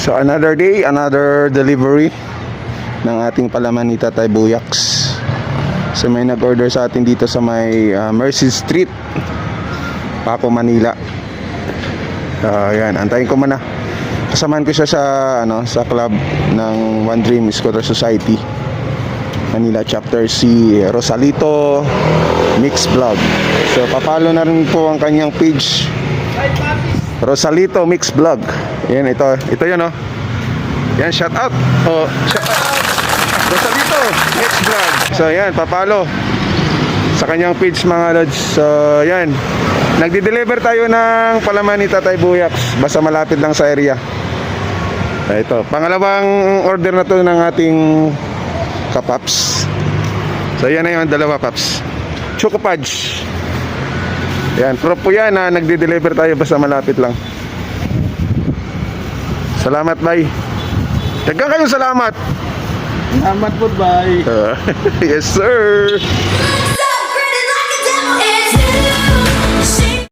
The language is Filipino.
So another day, another delivery ng ating palaman ni Tatay Buyaks. So may nag-order sa atin dito sa may Mercy Street, Paco, Manila. Yan, antayin ko muna. Kasamahan ko siya sa sa club ng One Dream Scooter Society Manila chapter, si Rosalito Mix Vlog. So papalo na rin po ang kanyang page, Rosalito Mix Vlog. Yan, ito yan, oh. Yan, shout out. Oh, shout out Rosalito Mix Vlog. So yan, papalo sa kanyang page, mga lods. So yan, nagdi-deliver tayo ng palaman ni Tatay Buyaks, basta malapit lang sa area. Ito, pangalawang order na to ng ating kapaps. So yan na yun, dalawa paps, Choco Fudge. Yan, prop po yan na nagdi-deliver tayo basta malapit lang. Salamat, bye. Dagang kayong salamat. Salamat po, bye. Yes, sir.